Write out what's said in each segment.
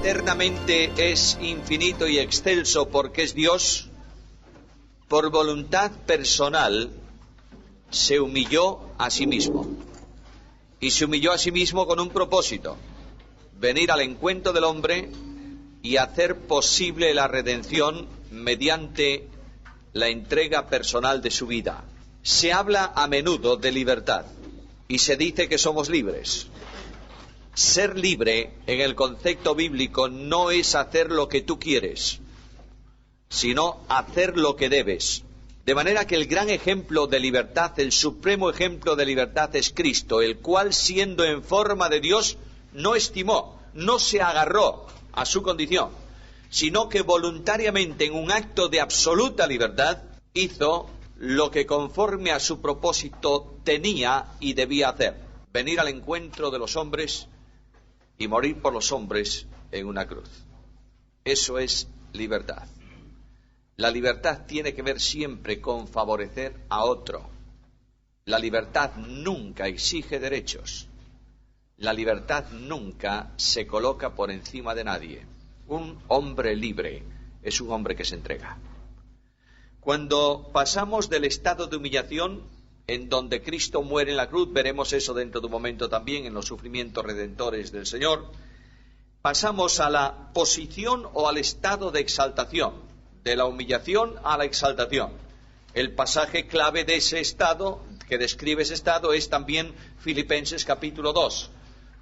Eternamente es infinito y excelso porque es Dios. Por voluntad personal se humilló a sí mismo. Y se humilló a sí mismo con un propósito: venir al encuentro del hombre y hacer posible la redención mediante la entrega personal de su vida. Se habla a menudo de libertad y se dice que somos libres. Ser libre en el concepto bíblico no es hacer lo que tú quieres, sino hacer lo que debes. De manera que el gran ejemplo de libertad, el supremo ejemplo de libertad es Cristo, el cual, siendo en forma de Dios, no estimó, no se agarró a su condición, sino que voluntariamente, en un acto de absoluta libertad, hizo lo que conforme a su propósito tenía y debía hacer: venir al encuentro de los hombres y morir por los hombres en una cruz. Eso es libertad. La libertad tiene que ver siempre con favorecer a otro. La libertad nunca exige derechos. La libertad nunca se coloca por encima de nadie. Un hombre libre es un hombre que se entrega. Cuando pasamos del estado de humillación, en donde Cristo muere en la cruz, veremos eso dentro de un momento también en los sufrimientos redentores del Señor, pasamos a la posición o al estado de exaltación, de la humillación a la exaltación. El pasaje clave de ese estado, que describe ese estado, es también Filipenses capítulo 2,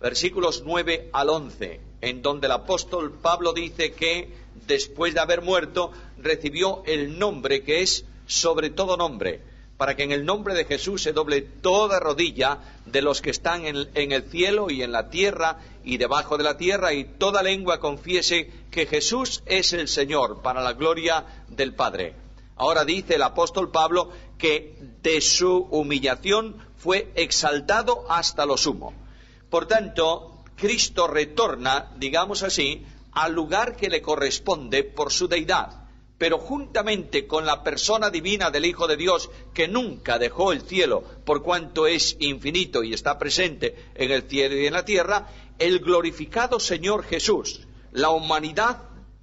versículos 9 al 11, en donde el apóstol Pablo dice que después de haber muerto recibió el nombre que es sobre todo nombre, para que en el nombre de Jesús se doble toda rodilla de los que están en el cielo y en la tierra y debajo de la tierra, y toda lengua confiese que Jesús es el Señor, para la gloria del Padre. Ahora dice el apóstol Pablo que de su humillación fue exaltado hasta lo sumo. Por tanto, Cristo retorna, digamos así, al lugar que le corresponde por su deidad. Pero juntamente con la persona divina del Hijo de Dios, que nunca dejó el cielo por cuanto es infinito y está presente en el cielo y en la tierra, el glorificado Señor Jesús, la humanidad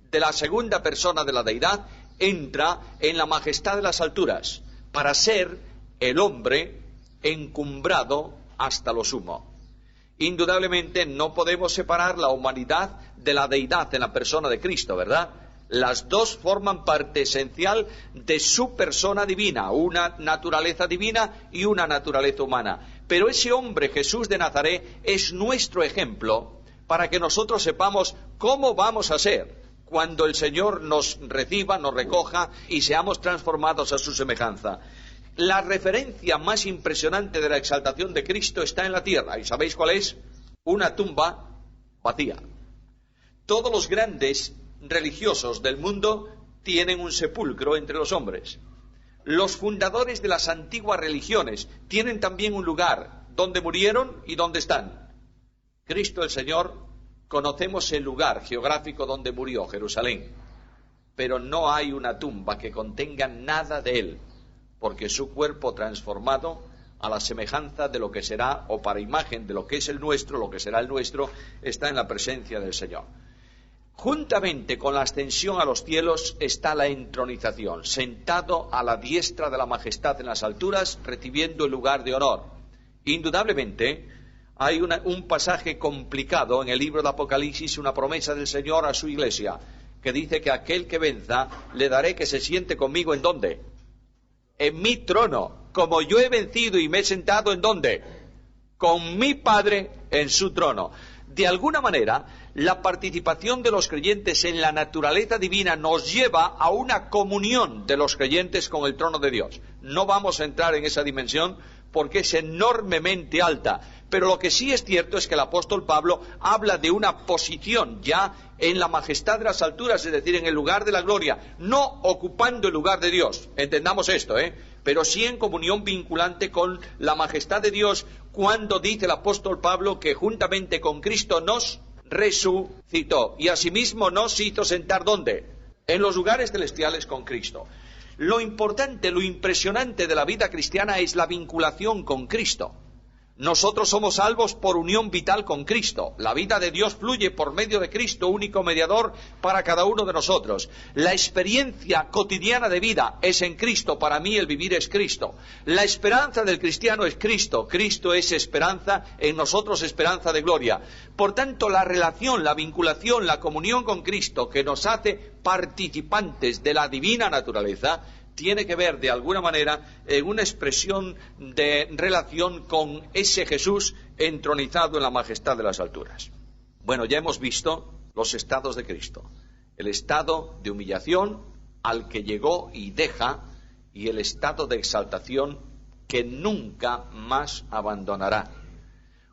de la segunda persona de la deidad, entra en la majestad de las alturas para ser el hombre encumbrado hasta lo sumo. Indudablemente no podemos separar la humanidad de la deidad en la persona de Cristo, ¿verdad? Las dos forman parte esencial de su persona divina, una naturaleza divina y una naturaleza humana. Pero ese hombre, Jesús de Nazaret, es nuestro ejemplo para que nosotros sepamos cómo vamos a ser cuando el Señor nos reciba, nos recoja y seamos transformados a su semejanza. La referencia más impresionante de la exaltación de Cristo está en la tierra. ¿Y sabéis cuál es? Una tumba vacía. Todos los grandes religiosos del mundo tienen un sepulcro entre los hombres. Los fundadores de las antiguas religiones tienen también un lugar donde murieron y donde están. Cristo el Señor, conocemos el lugar geográfico donde murió, Jerusalén, pero no hay una tumba que contenga nada de él, porque su cuerpo transformado a la semejanza de lo que será, o para imagen de lo que es el nuestro, lo que será el nuestro, está en la presencia del Señor. Juntamente con la ascensión a los cielos está la entronización, sentado a la diestra de la majestad en las alturas, recibiendo el lugar de honor. Indudablemente, hay un pasaje complicado en el libro de Apocalipsis, una promesa del Señor a su iglesia, que dice que aquel que venza, le daré que se siente conmigo, ¿en dónde? En mi trono, como yo he vencido y me he sentado, ¿en dónde? Con mi Padre en su trono. De alguna manera, la participación de los creyentes en la naturaleza divina nos lleva a una comunión de los creyentes con el trono de Dios. No vamos a entrar en esa dimensión porque es enormemente alta, pero lo que sí es cierto es que el apóstol Pablo habla de una posición ya en la majestad de las alturas, es decir, en el lugar de la gloria, no ocupando el lugar de Dios. Entendamos esto, pero sí en comunión vinculante con la majestad de Dios, cuando dice el apóstol Pablo que juntamente con Cristo nos resucitó y asimismo nos hizo sentar, ¿dónde? en los lugares celestiales con Cristo. Lo importante, lo impresionante de la vida cristiana es la vinculación con Cristo. Nosotros somos salvos por unión vital con Cristo. La vida de Dios fluye por medio de Cristo, único mediador para cada uno de nosotros. La experiencia cotidiana de vida es en Cristo. Para mí el vivir es Cristo. La esperanza del cristiano es Cristo. Cristo es esperanza, en nosotros esperanza de gloria. Por tanto, la relación, la vinculación, la comunión con Cristo que nos hace participantes de la divina naturaleza tiene que ver de alguna manera en una expresión de relación con ese Jesús entronizado en la majestad de las alturas. Bueno, ya hemos visto los estados de Cristo. El estado de humillación al que llegó y deja, y el estado de exaltación que nunca más abandonará.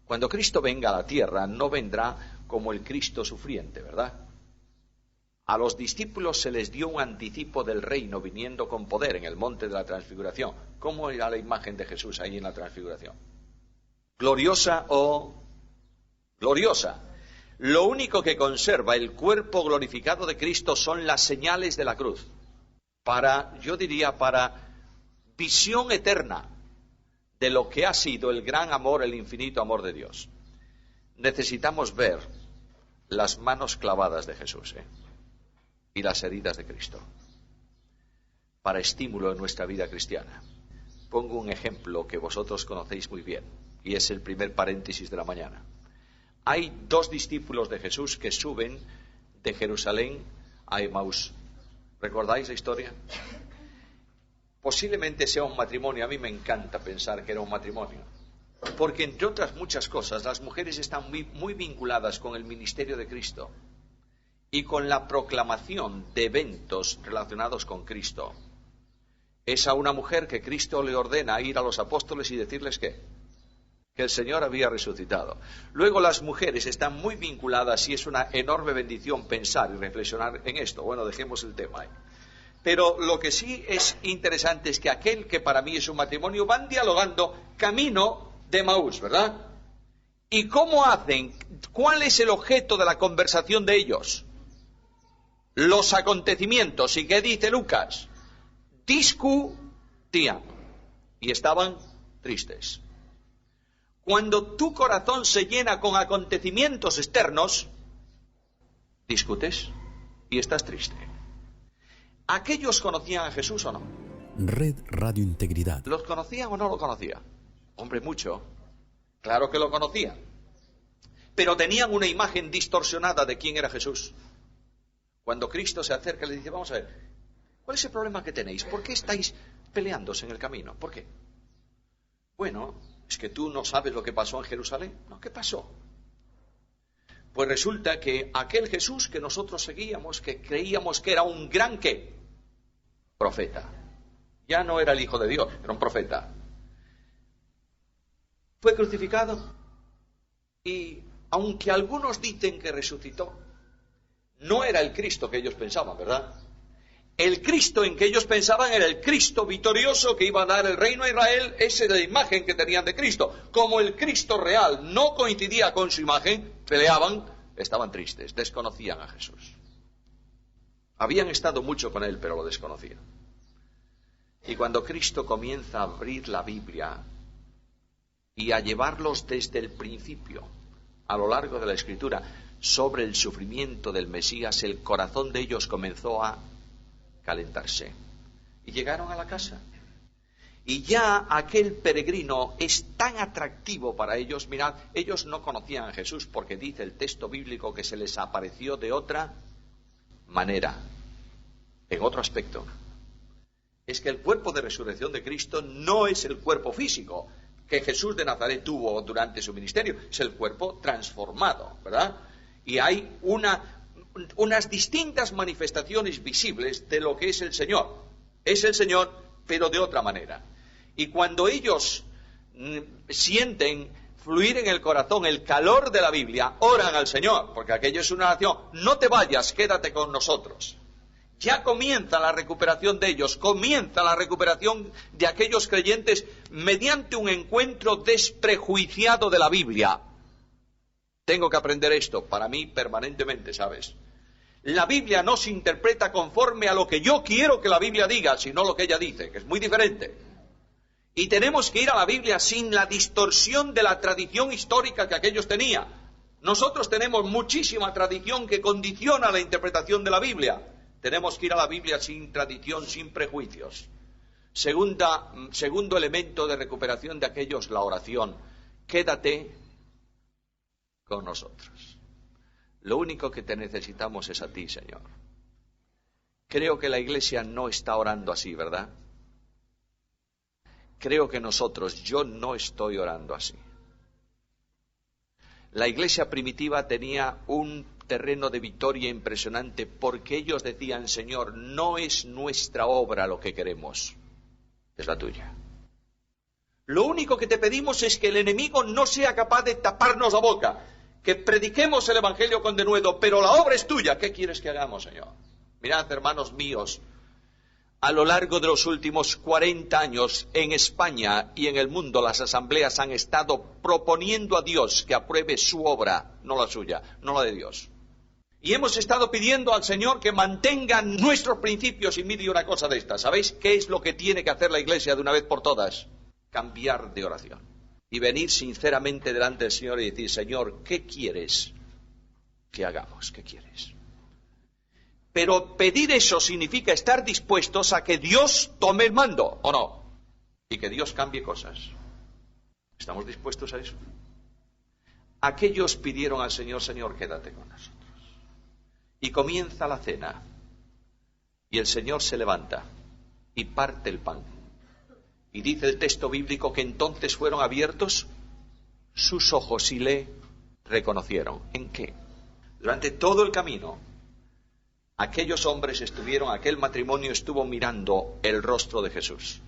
Cuando Cristo venga a la tierra, no vendrá como el Cristo sufriente, ¿verdad? A los discípulos se les dio un anticipo del reino viniendo con poder en el monte de la transfiguración. ¿Cómo era la imagen de Jesús ahí en la transfiguración? ¿Gloriosa o gloriosa? Lo único que conserva el cuerpo glorificado de Cristo son las señales de la cruz. Yo diría, para visión eterna de lo que ha sido el gran amor, el infinito amor de Dios. Necesitamos ver las manos clavadas de Jesús, y las heridas de Cristo, para estímulo en nuestra vida cristiana. Pongo un ejemplo que vosotros conocéis muy bien, y es el primer paréntesis de la mañana. Hay 2 discípulos de Jesús que suben de Jerusalén a Emaús. ¿Recordáis la historia? Posiblemente sea un matrimonio. A mí me encanta pensar que era un matrimonio, porque entre otras muchas cosas, las mujeres están muy vinculadas con el ministerio de Cristo y con la proclamación de eventos relacionados con Cristo. Es a una mujer que Cristo le ordena ir a los apóstoles y decirles que el Señor había resucitado. Luego las mujeres están muy vinculadas y es una enorme bendición pensar y reflexionar en esto. Bueno, dejemos el tema ahí. Pero lo que sí es interesante es que aquel que para mí es un matrimonio van dialogando camino de Emaús, ¿verdad? ¿Y cómo hacen? ¿Cuál es el objeto de la conversación de ellos? Los acontecimientos. ¿Y qué dice Lucas? Discutían y estaban tristes. Cuando tu corazón se llena con acontecimientos externos, discutes y estás triste. ¿Aquellos conocían a Jesús o no? Red Radio Integridad. ¿Los conocían o no lo conocían? Hombre, mucho. Claro que lo conocían. Pero tenían una imagen distorsionada de quién era Jesús. Cuando Cristo se acerca, le dice, vamos a ver, ¿cuál es el problema que tenéis? ¿Por qué estáis peleándose en el camino? ¿Por qué? Bueno, ¿es que tú no sabes lo que pasó en Jerusalén? No, ¿qué pasó? Pues resulta que aquel Jesús que nosotros seguíamos, que creíamos que era un gran ¿qué? Profeta. Ya no era el Hijo de Dios, era un profeta. Fue crucificado y aunque algunos dicen que resucitó, no era el Cristo que ellos pensaban, ¿verdad? El Cristo en que ellos pensaban era el Cristo victorioso que iba a dar el reino a Israel. Esa es la imagen que tenían de Cristo. Como el Cristo real no coincidía con su imagen, peleaban, estaban tristes, desconocían a Jesús. Habían estado mucho con él, pero lo desconocían. Y cuando Cristo comienza a abrir la Biblia y a llevarlos desde el principio, a lo largo de la Escritura, sobre el sufrimiento del Mesías, el corazón de ellos comenzó a calentarse. Y llegaron a la casa. Y ya aquel peregrino es tan atractivo para ellos. Mirad, ellos no conocían a Jesús porque dice el texto bíblico que se les apareció de otra manera, en otro aspecto. Es que el cuerpo de resurrección de Cristo no es el cuerpo físico que Jesús de Nazaret tuvo durante su ministerio, es el cuerpo transformado, ¿verdad? Y hay unas distintas manifestaciones visibles de lo que es el Señor. Es el Señor, pero de otra manera. Y cuando ellos sienten fluir en el corazón el calor de la Biblia, oran al Señor, porque aquello es una oración. No te vayas, quédate con nosotros. Ya comienza la recuperación de ellos, comienza la recuperación de aquellos creyentes mediante un encuentro desprejuiciado de la Biblia. Tengo que aprender esto, para mí permanentemente, ¿sabes? La Biblia no se interpreta conforme a lo que yo quiero que la Biblia diga, sino lo que ella dice, que es muy diferente. Y tenemos que ir a la Biblia sin la distorsión de la tradición histórica que aquellos tenían. Nosotros tenemos muchísima tradición que condiciona la interpretación de la Biblia. Tenemos que ir a la Biblia sin tradición, sin prejuicios. Segundo elemento de recuperación de aquellos, la oración. Quédate con nosotros. Lo único que te necesitamos es a ti, Señor. Creo que la Iglesia no está orando así, ¿verdad? Creo que yo no estoy orando así. La Iglesia primitiva tenía un terreno de victoria impresionante porque ellos decían, Señor, no es nuestra obra lo que queremos, es la tuya. Lo único que te pedimos es que el enemigo no sea capaz de taparnos la boca, que prediquemos el Evangelio con denuedo, pero la obra es tuya. ¿Qué quieres que hagamos, Señor? Mirad, hermanos míos, a lo largo de los últimos 40 años en España y en el mundo las asambleas han estado proponiendo a Dios que apruebe su obra, no la suya, no la de Dios. Y hemos estado pidiendo al Señor que mantenga nuestros principios. Y mire una cosa de esta, ¿sabéis qué es lo que tiene que hacer la Iglesia de una vez por todas? Cambiar de oración y venir sinceramente delante del Señor y decir, Señor, ¿qué quieres que hagamos? ¿Qué quieres? Pero pedir eso significa estar dispuestos a que Dios tome el mando, ¿o no? Y que Dios cambie cosas. ¿Estamos dispuestos a eso? Aquellos pidieron al Señor, Señor, quédate con nosotros. Y comienza la cena. Y el Señor se levanta y parte el pan. Y dice el texto bíblico que entonces fueron abiertos sus ojos y le reconocieron. ¿En qué? Durante todo el camino, aquellos hombres aquel matrimonio estuvo mirando el rostro de Jesús.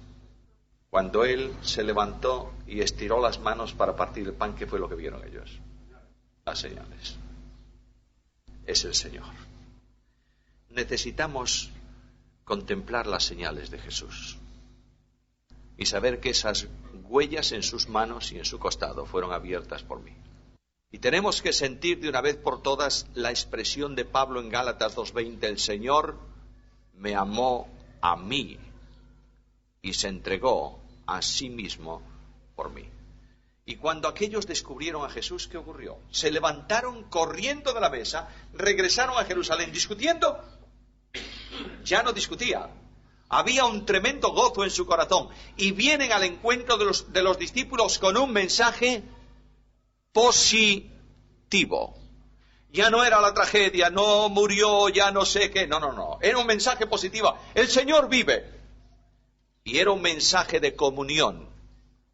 Cuando Él se levantó y estiró las manos para partir el pan, ¿qué fue lo que vieron ellos? Las señales. Es el Señor. Necesitamos contemplar las señales de Jesús y saber que esas huellas en sus manos y en su costado fueron abiertas por mí. Y tenemos que sentir de una vez por todas la expresión de Pablo en Gálatas 2:20, el Señor me amó a mí y se entregó a sí mismo por mí. Y cuando aquellos descubrieron a Jesús, ¿qué ocurrió? Se levantaron corriendo de la mesa, regresaron a Jerusalén discutiendo. Ya no discutía. Había un tremendo gozo en su corazón. Y vienen al encuentro de los discípulos con un mensaje positivo. Ya no era la tragedia, no murió, ya no sé qué. No. Era un mensaje positivo. El Señor vive. Y era un mensaje de comunión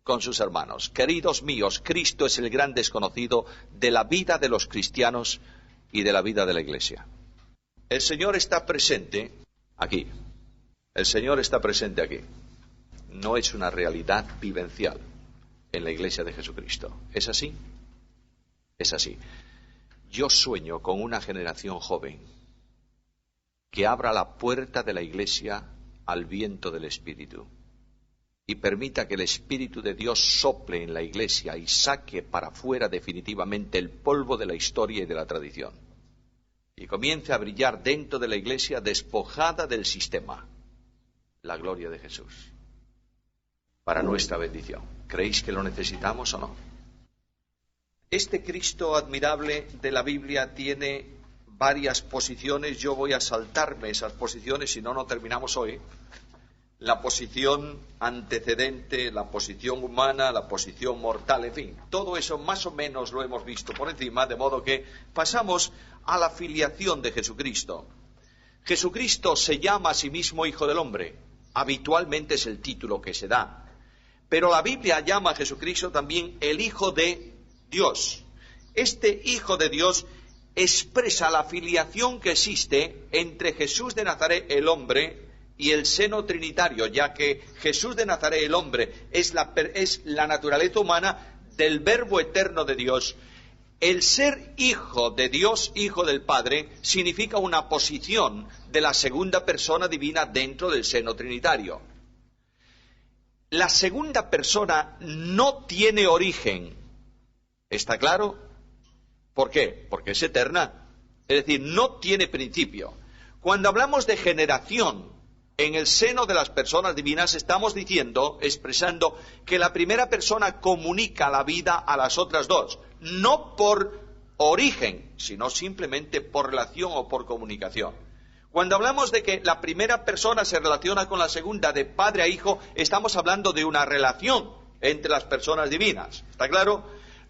con sus hermanos. Queridos míos, Cristo es el gran desconocido de la vida de los cristianos y de la vida de la Iglesia. El Señor está presente aquí. El Señor está presente aquí. No es una realidad vivencial en la Iglesia de Jesucristo. ¿Es así? Es así. Yo sueño con una generación joven que abra la puerta de la Iglesia al viento del Espíritu y permita que el Espíritu de Dios sople en la Iglesia y saque para fuera definitivamente el polvo de la historia y de la tradición. Y comience a brillar dentro de la Iglesia despojada del sistema la gloria de Jesús para nuestra bendición. ¿Creéis que lo necesitamos o no? Este Cristo admirable de la Biblia tiene varias posiciones. Yo voy a saltarme esas posiciones, si no, no terminamos hoy. La posición antecedente, la posición humana, la posición mortal, en fin, todo eso más o menos lo hemos visto por encima, de modo que pasamos a la filiación de Jesucristo. Jesucristo se llama a sí mismo Hijo del Hombre, habitualmente es el título que se da, pero la Biblia llama a Jesucristo también el Hijo de Dios. Este Hijo de Dios expresa la filiación que existe entre Jesús de Nazaret, el hombre, y el seno trinitario, ya que Jesús de Nazaret, el hombre, es la naturaleza humana del Verbo eterno de Dios. El ser hijo de Dios, hijo del Padre, significa una posición de la segunda persona divina dentro del seno trinitario. La segunda persona no tiene origen. ¿Está claro? ¿Por qué? Porque es eterna. Es decir, no tiene principio. Cuando hablamos de generación en el seno de las personas divinas, estamos diciendo, expresando, que la primera persona comunica la vida a las otras dos, no por origen, sino simplemente por relación o por comunicación. Cuando hablamos de que la primera persona se relaciona con la segunda de padre a hijo, estamos hablando de una relación entre las personas divinas. ¿Está claro?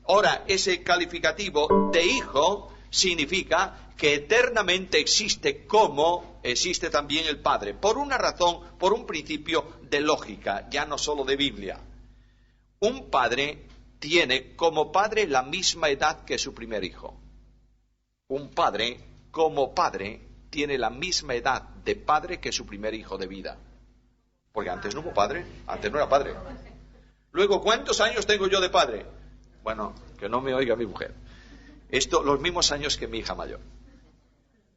Ahora, ese calificativo de hijo significa que eternamente existe como existe también el Padre, por una razón, por un principio de lógica, ya no solo de Biblia. Un padre tiene como padre la misma edad que su primer hijo. Un padre, como padre, tiene la misma edad de padre que su primer hijo de vida. Porque antes no hubo padre, antes no era padre. Luego, ¿cuántos años tengo yo de padre? Bueno, que no me oiga mi mujer. Los mismos años que mi hija mayor.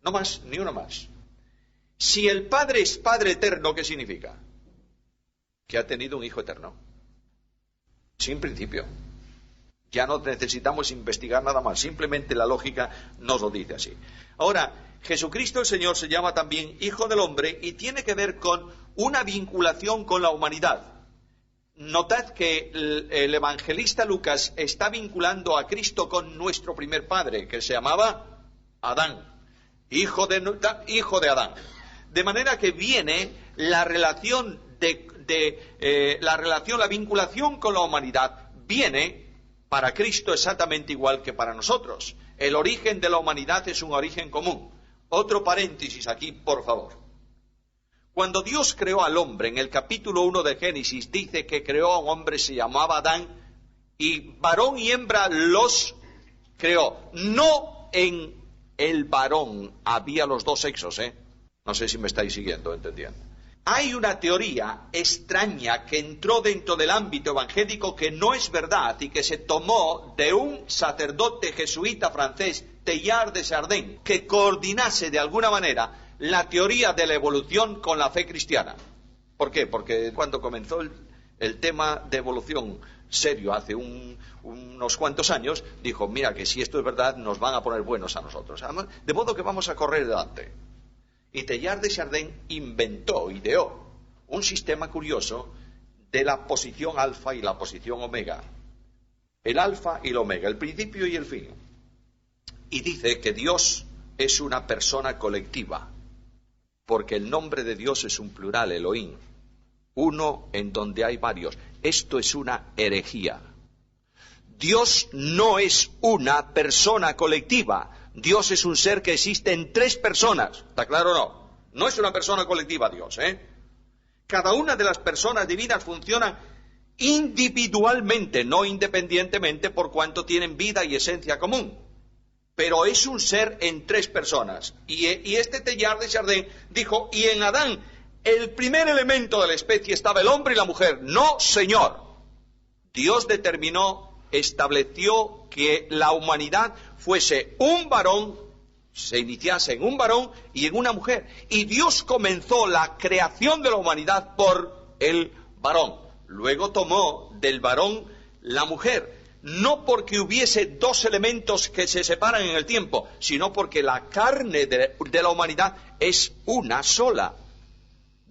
No más, ni uno más. Si el Padre es Padre eterno, ¿qué significa? Que ha tenido un Hijo eterno. Sin principio. Ya no necesitamos investigar nada más. Simplemente la lógica nos lo dice así. Ahora, Jesucristo el Señor se llama también Hijo del Hombre y tiene que ver con una vinculación con la humanidad. Notad que el evangelista Lucas está vinculando a Cristo con nuestro primer padre, que se llamaba Adán. Hijo de Adán. De manera que viene la relación la vinculación con la humanidad, viene para Cristo exactamente igual que para nosotros. El origen de la humanidad es un origen común. Otro paréntesis aquí, por favor. Cuando Dios creó al hombre, en el capítulo 1 de Génesis, dice que creó a un hombre, se llamaba Adán, y varón y hembra los creó. No en el varón había los dos sexos, No sé si me estáis siguiendo, entendiendo. Hay una teoría extraña que entró dentro del ámbito evangélico que no es verdad y que se tomó de un sacerdote jesuita francés, Teilhard de Chardin, que coordinase de alguna manera la teoría de la evolución con la fe cristiana. ¿Por qué? Porque cuando comenzó el tema de evolución serio hace unos cuantos años, dijo, mira que si esto es verdad nos van a poner buenos a nosotros. Además, de modo que vamos a correr delante. Y Teilhard de Chardin ideó un sistema curioso de la posición alfa y la posición omega. El alfa y el omega, el principio y el fin. Y dice que Dios es una persona colectiva, porque el nombre de Dios es un plural, Elohim, uno en donde hay varios. Esto es una herejía. Dios no es una persona colectiva. Dios es un ser que existe en tres personas. ¿Está claro o no? No es una persona colectiva Dios, Cada una de las personas divinas funcionan individualmente, no independientemente, por cuanto tienen vida y esencia común. Pero es un ser en tres personas. Y este Teilhard de Chardin dijo, y en Adán, el primer elemento de la especie estaba el hombre y la mujer. No, señor. Dios estableció que la humanidad fuese un varón, se iniciase en un varón y en una mujer. Y Dios comenzó la creación de la humanidad por el varón. Luego tomó del varón la mujer. No porque hubiese dos elementos que se separan en el tiempo, sino porque la carne de la humanidad es una sola.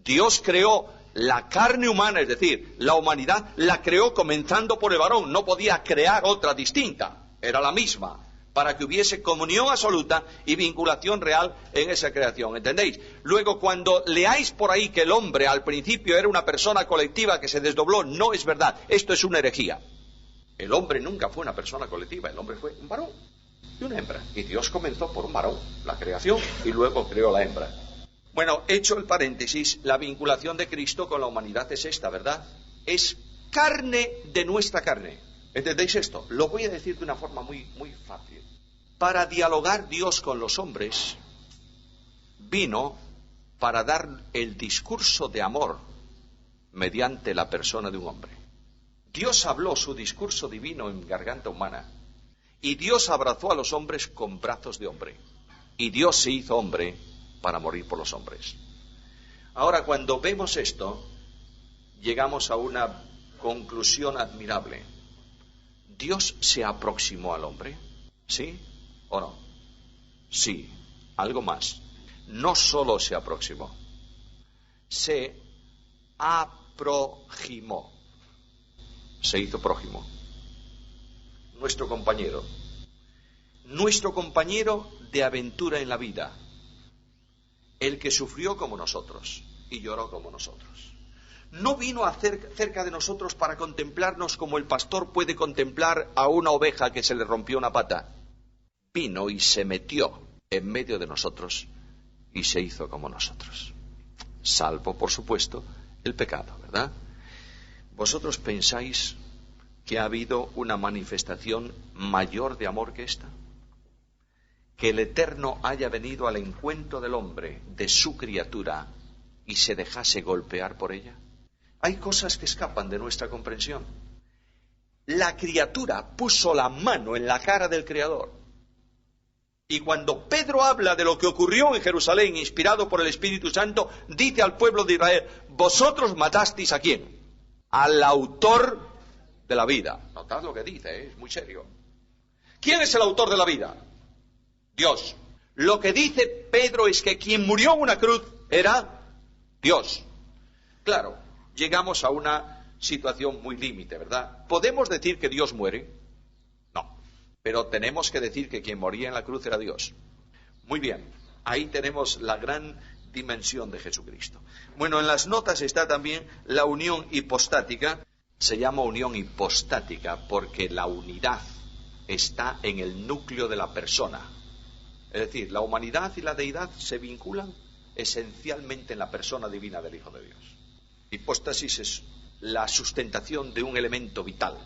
Dios creó la carne humana, es decir, la humanidad la creó comenzando por el varón. No podía crear otra distinta, era la misma, para que hubiese comunión absoluta y vinculación real en esa creación, ¿entendéis? Luego, cuando leáis por ahí que el hombre al principio era una persona colectiva que se desdobló, no es verdad, esto es una herejía. El hombre nunca fue una persona colectiva, el hombre fue un varón y una hembra. Y Dios comenzó por un varón, la creación, y luego creó la hembra. Bueno, hecho el paréntesis, la vinculación de Cristo con la humanidad es esta, ¿verdad? Es carne de nuestra carne. ¿Entendéis esto? Lo voy a decir de una forma muy, muy fácil. Para dialogar Dios con los hombres, vino para dar el discurso de amor mediante la persona de un hombre. Dios habló su discurso divino en garganta humana, y Dios abrazó a los hombres con brazos de hombre, y Dios se hizo hombre para morir por los hombres. Ahora, cuando vemos esto, llegamos a una conclusión admirable. ¿Dios se aproximó al hombre? ¿Sí o no? Sí. algo más. No solo se aproximó, se aproximó. Se hizo prójimo. Nuestro compañero de aventura en la vida, el que sufrió como nosotros y lloró como nosotros. No vino a cerca de nosotros para contemplarnos como el pastor puede contemplar a una oveja que se le rompió una pata. Vino y se metió en medio de nosotros y se hizo como nosotros. Salvo, por supuesto, el pecado, ¿verdad? ¿Vosotros pensáis que ha habido una manifestación mayor de amor que esta? Que el Eterno haya venido al encuentro del hombre, de su criatura, y se dejase golpear por ella. Hay cosas que escapan de nuestra comprensión. La criatura puso la mano en la cara del Creador. Y cuando Pedro habla de lo que ocurrió en Jerusalén, inspirado por el Espíritu Santo, dice al pueblo de Israel: vosotros matasteis ¿a quién? Al autor de la vida. Notad lo que dice, es muy serio. ¿Quién es el autor de la vida? Dios. Lo que dice Pedro es que quien murió en una cruz era Dios. Claro, llegamos a una situación muy límite, ¿verdad? ¿Podemos decir que Dios muere? No. Pero tenemos que decir que quien moría en la cruz era Dios. Muy bien, ahí tenemos la gran dimensión de Jesucristo. Bueno, en las notas está también la unión hipostática. Se llama unión hipostática porque la unidad está en el núcleo de la persona. Es decir, la humanidad y la deidad se vinculan esencialmente en la persona divina del Hijo de Dios. Hipóstasis es la sustentación de un elemento vital.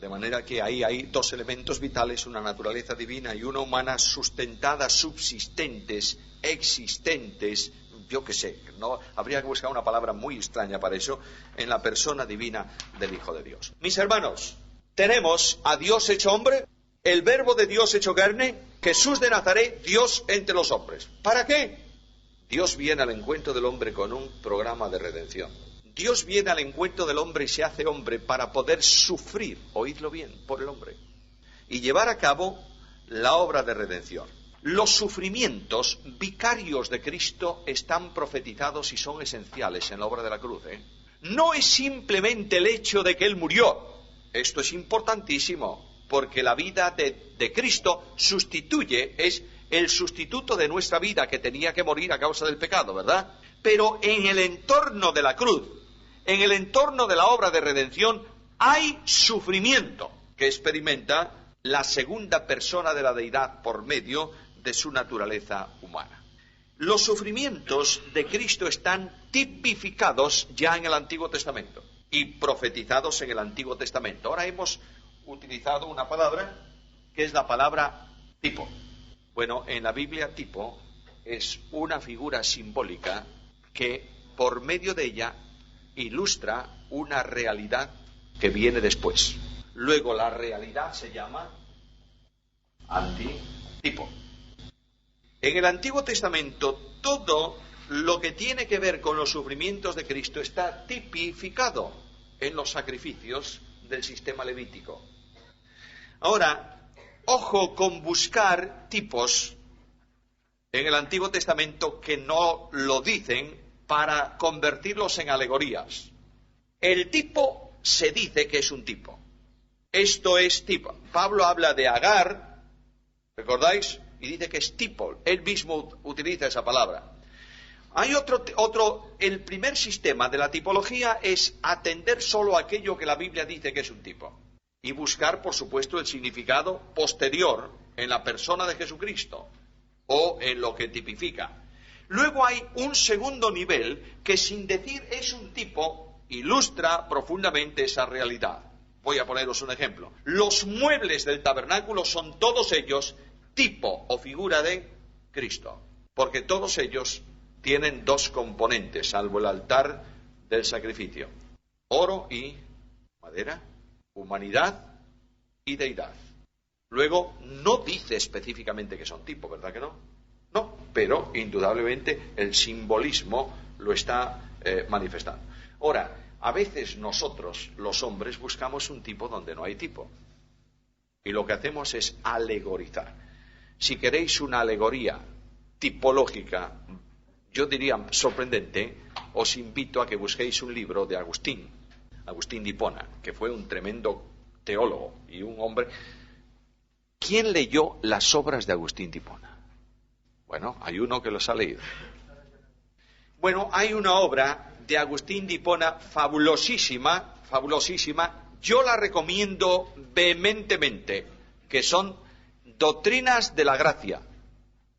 De manera que ahí hay dos elementos vitales, una naturaleza divina y una humana, sustentadas, subsistentes, existentes, yo qué sé, no habría que buscar una palabra muy extraña para eso, en la persona divina del Hijo de Dios. Mis hermanos, tenemos a Dios hecho hombre, el Verbo de Dios hecho carne, Jesús de Nazaret, Dios entre los hombres. ¿Para qué? Dios viene al encuentro del hombre con un programa de redención. Dios viene al encuentro del hombre y se hace hombre para poder sufrir, oídlo bien, por el hombre, y llevar a cabo la obra de redención. Los sufrimientos vicarios de Cristo están profetizados y son esenciales en la obra de la cruz. No es simplemente el hecho de que Él murió. Esto es importantísimo, porque la vida de Cristo sustituye, es el sustituto de nuestra vida que tenía que morir a causa del pecado, ¿verdad? Pero en el entorno de la cruz, en el entorno de la obra de redención, hay sufrimiento que experimenta la segunda persona de la deidad por medio de su naturaleza humana. Los sufrimientos de Cristo están tipificados ya en el Antiguo Testamento y profetizados en el Antiguo Testamento. Ahora hemos utilizado una palabra que es la palabra tipo. Bueno, en la Biblia tipo es una figura simbólica que por medio de ella ilustra una realidad que viene después. Luego la realidad se llama antitipo. En el Antiguo Testamento todo lo que tiene que ver con los sufrimientos de Cristo está tipificado en los sacrificios del sistema levítico. Ahora, ojo con buscar tipos en el Antiguo Testamento que no lo dicen para convertirlos en alegorías. El tipo se dice que es un tipo. Esto es tipo. Pablo habla de Agar, ¿recordáis? Y dice que es tipo. Él mismo utiliza esa palabra. Hay otro, el primer sistema de la tipología es atender solo a aquello que la Biblia dice que es un tipo. Y buscar, por supuesto, el significado posterior en la persona de Jesucristo o en lo que tipifica. Luego hay un segundo nivel que, sin decir es un tipo, ilustra profundamente esa realidad. Voy a poneros un ejemplo. Los muebles del tabernáculo son todos ellos tipo o figura de Cristo, porque todos ellos tienen dos componentes, salvo el altar del sacrificio: oro y madera, humanidad y deidad. Luego, no dice específicamente que son tipo, ¿verdad que no? No, pero indudablemente el simbolismo lo está manifestando. Ahora, a veces nosotros, los hombres, buscamos un tipo donde no hay tipo. Y lo que hacemos es alegorizar. Si queréis una alegoría tipológica, yo diría sorprendente, os invito a que busquéis un libro de Agustín de Hipona, que fue un tremendo teólogo y un hombre. ¿Quién leyó las obras de Agustín de Hipona? Bueno, hay uno que los ha leído. Bueno, hay una obra de Agustín de Hipona fabulosísima, yo la recomiendo vehementemente, que son Doctrinas de la Gracia,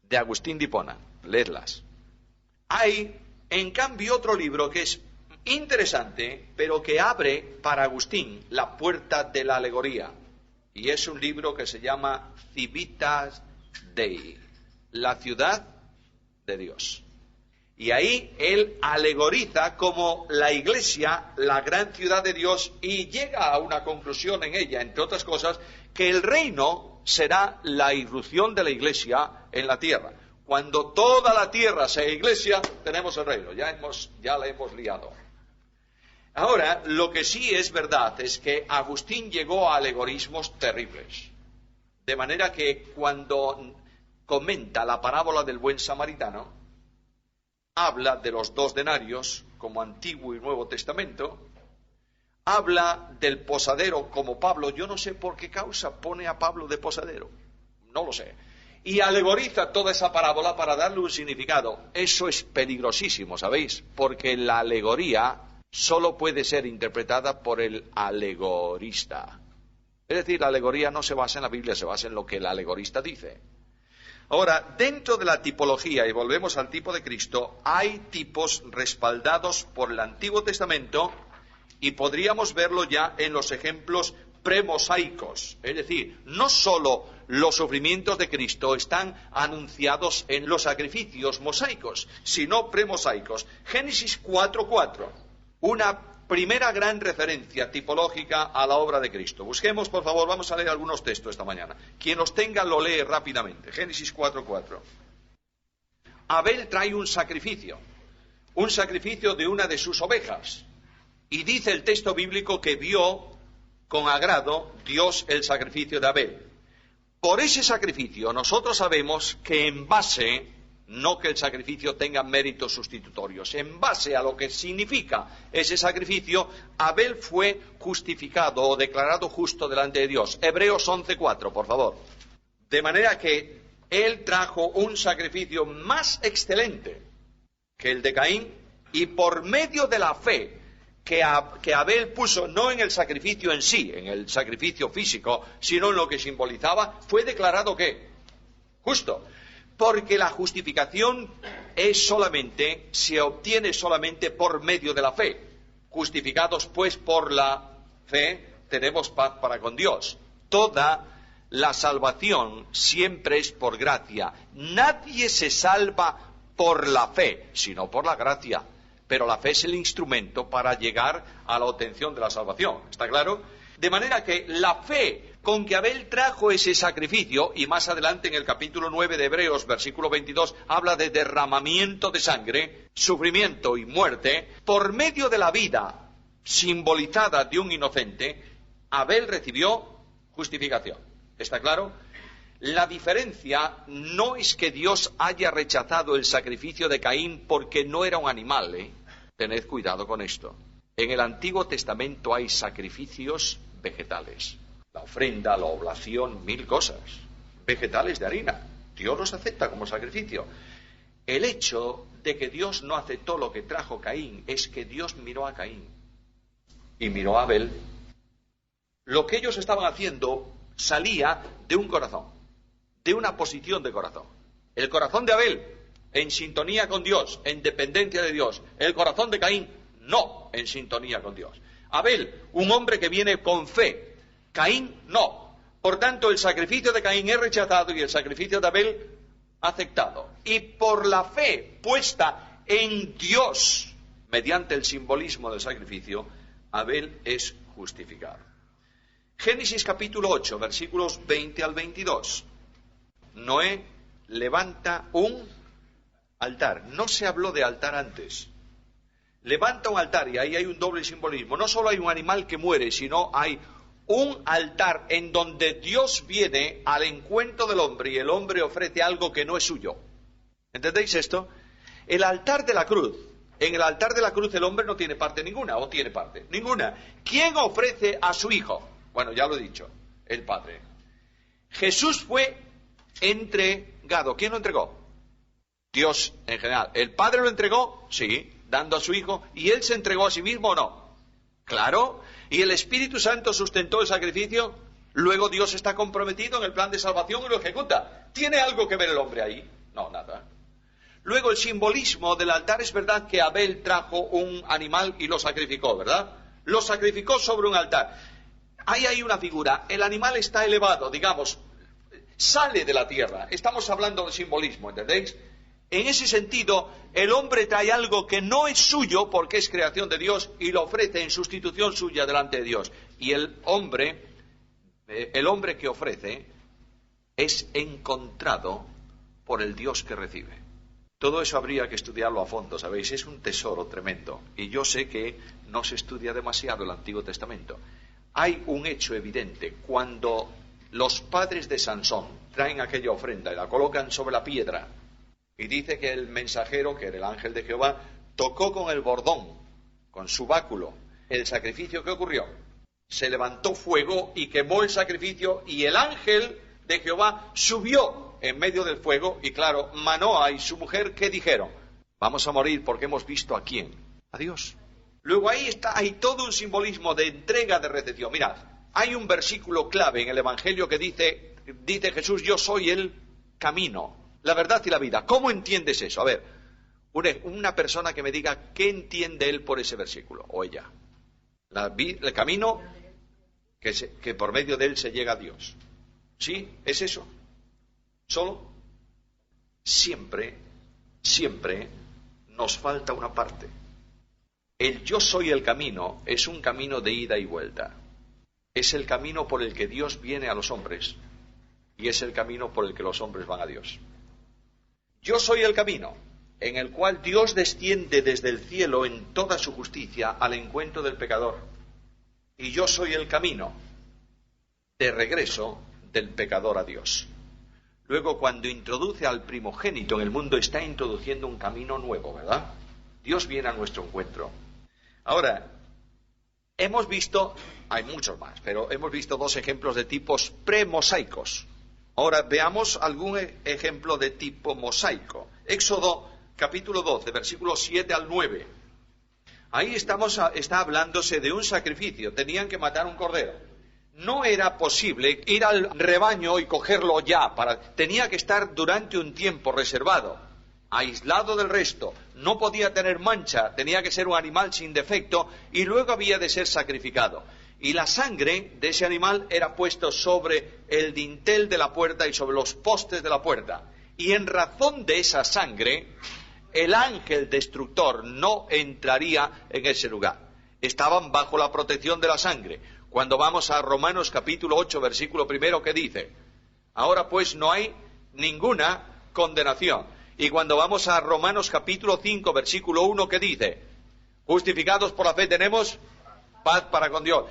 de Agustín de Hipona, leedlas. Hay, en cambio, otro libro que es interesante, pero que abre para Agustín la puerta de la alegoría, y es un libro que se llama Civitas Dei, la ciudad de Dios. Y ahí él alegoriza como la Iglesia, la gran ciudad de Dios, y llega a una conclusión en ella, entre otras cosas, que el reino será la irrupción de la Iglesia en la tierra. Cuando toda la tierra sea Iglesia, tenemos el reino. Ya la hemos liado. Ahora, lo que sí es verdad es que Agustín llegó a alegorismos terribles. De manera que cuando comenta la parábola del buen samaritano, habla de los 2 denarios como Antiguo y Nuevo Testamento, habla del posadero como Pablo, yo no sé por qué causa pone a Pablo de posadero, no lo sé, y alegoriza toda esa parábola para darle un significado. Eso es peligrosísimo, ¿sabéis? Porque la alegoría solo puede ser interpretada por el alegorista. Es decir, la alegoría no se basa en la Biblia, se basa en lo que el alegorista dice. Ahora, dentro de la tipología, y volvemos al tipo de Cristo, hay tipos respaldados por el Antiguo Testamento y podríamos verlo ya en los ejemplos premosaicos. Es decir, no solo los sufrimientos de Cristo están anunciados en los sacrificios mosaicos, sino premosaicos. Génesis 4:4, una primera gran referencia tipológica a la obra de Cristo. Busquemos, por favor, vamos a leer algunos textos esta mañana. Quien los tenga lo lee rápidamente. Génesis 4:4. Abel trae un sacrificio de una de sus ovejas. Y dice el texto bíblico que vio con agrado Dios el sacrificio de Abel. Por ese sacrificio nosotros sabemos que en base, no que el sacrificio tenga méritos sustitutorios, en base a lo que significa ese sacrificio, Abel fue justificado o declarado justo delante de Dios. Hebreos 11:4, por favor. De manera que él trajo un sacrificio más excelente que el de Caín, y por medio de la fe que Abel puso no en el sacrificio en sí, en el sacrificio físico, sino en lo que simbolizaba, fue declarado ¿qué? Justo. Porque la justificación se obtiene solamente por medio de la fe. Justificados pues por la fe, tenemos paz para con Dios. Toda la salvación siempre es por gracia. Nadie se salva por la fe, sino por la gracia. Pero la fe es el instrumento para llegar a la obtención de la salvación. ¿Está claro? De manera que la fe con que Abel trajo ese sacrificio, y más adelante en el capítulo 9 de Hebreos, versículo 22, habla de derramamiento de sangre, sufrimiento y muerte, por medio de la vida simbolizada de un inocente, Abel recibió justificación. ¿Está claro? La diferencia no es que Dios haya rechazado el sacrificio de Caín porque no era un animal, Tened cuidado con esto. En el Antiguo Testamento hay sacrificios vegetales. La ofrenda, la oblación, 1000 cosas. Vegetales de harina. Dios los acepta como sacrificio. El hecho de que Dios no aceptó lo que trajo Caín es que Dios miró a Caín y miró a Abel. Lo que ellos estaban haciendo salía de un corazón, de una posición de corazón. El corazón de Abel en sintonía con Dios, en dependencia de Dios. El corazón de Caín no en sintonía con Dios. Abel, un hombre que viene con fe. Caín no. Por tanto, el sacrificio de Caín es rechazado y el sacrificio de Abel aceptado. Y por la fe puesta en Dios, mediante el simbolismo del sacrificio, Abel es justificado. Génesis capítulo 8, versículos 20 al 22. Noé levanta un altar. No se habló de altar antes. Levanta un altar y ahí hay un doble simbolismo. No solo hay un animal que muere, sino hay un altar en donde Dios viene al encuentro del hombre y el hombre ofrece algo que no es suyo. ¿Entendéis esto? El altar de la cruz. En el altar de la cruz el hombre no tiene parte ninguna, ¿o tiene parte? Ninguna. ¿Quién ofrece a su hijo? Bueno, ya lo he dicho, el Padre. Jesús fue entregado. ¿Quién lo entregó? Dios en general. ¿El Padre lo entregó? Sí, dando a su hijo. ¿Y él se entregó a sí mismo o no? Claro. ¿Y el Espíritu Santo sustentó el sacrificio? Luego Dios está comprometido en el plan de salvación y lo ejecuta. ¿Tiene algo que ver el hombre ahí? No, nada. Luego el simbolismo del altar, es verdad que Abel trajo un animal y lo sacrificó, ¿verdad? Lo sacrificó sobre un altar. Ahí hay una figura. El animal está elevado, digamos, sale de la tierra. Estamos hablando de simbolismo, ¿entendéis? En ese sentido, el hombre trae algo que no es suyo porque es creación de Dios y lo ofrece en sustitución suya delante de Dios. Y el hombre que ofrece es encontrado por el Dios que recibe. Todo eso habría que estudiarlo a fondo, ¿sabéis? Es un tesoro tremendo. Y yo sé que no se estudia demasiado el Antiguo Testamento. Hay un hecho evidente. Cuando los padres de Sansón traen aquella ofrenda y la colocan sobre la piedra, y dice que el mensajero, que era el ángel de Jehová, tocó con el bordón, con su báculo, el sacrificio, ¿qué ocurrió? Se levantó fuego y quemó el sacrificio, y el ángel de Jehová subió en medio del fuego, y claro, Manoa y su mujer, ¿qué dijeron? Vamos a morir porque hemos visto a quién, a Dios. Luego hay todo un simbolismo de entrega, de recepción. Mirad, hay un versículo clave en el Evangelio que dice Jesús: yo soy el camino, la verdad y la vida. ¿Cómo entiendes eso? A ver, una persona que me diga qué entiende él por ese versículo, o ella. El camino que por medio de él se llega a Dios. ¿Sí? ¿Es eso? ¿Solo? Siempre nos falta una parte. El yo soy el camino es un camino de ida y vuelta. Es el camino por el que Dios viene a los hombres y es el camino por el que los hombres van a Dios. Yo soy el camino en el cual Dios desciende desde el cielo en toda su justicia al encuentro del pecador. Y yo soy el camino de regreso del pecador a Dios. Luego, cuando introduce al primogénito en el mundo, está introduciendo un camino nuevo, ¿verdad? Dios viene a nuestro encuentro. Ahora, hemos visto, hay muchos más, pero hemos visto dos ejemplos de tipos premosaicos. Ahora veamos algún ejemplo de tipo mosaico. Éxodo capítulo 12, versículos 7 al 9. Ahí está hablándose de un sacrificio. Tenían que matar un cordero. No era posible ir al rebaño y cogerlo ya. Tenía que estar durante un tiempo reservado, aislado del resto. No podía tener mancha, tenía que ser un animal sin defecto y luego había de ser sacrificado. Y la sangre de ese animal era puesto sobre el dintel de la puerta y sobre los postes de la puerta. Y en razón de esa sangre, el ángel destructor no entraría en ese lugar. Estaban bajo la protección de la sangre. Cuando vamos a Romanos capítulo 8, versículo 1, ¿qué dice? Ahora pues no hay ninguna condenación. Y cuando vamos a Romanos capítulo 5, versículo 1, ¿qué dice? Justificados por la fe tenemos paz para con Dios.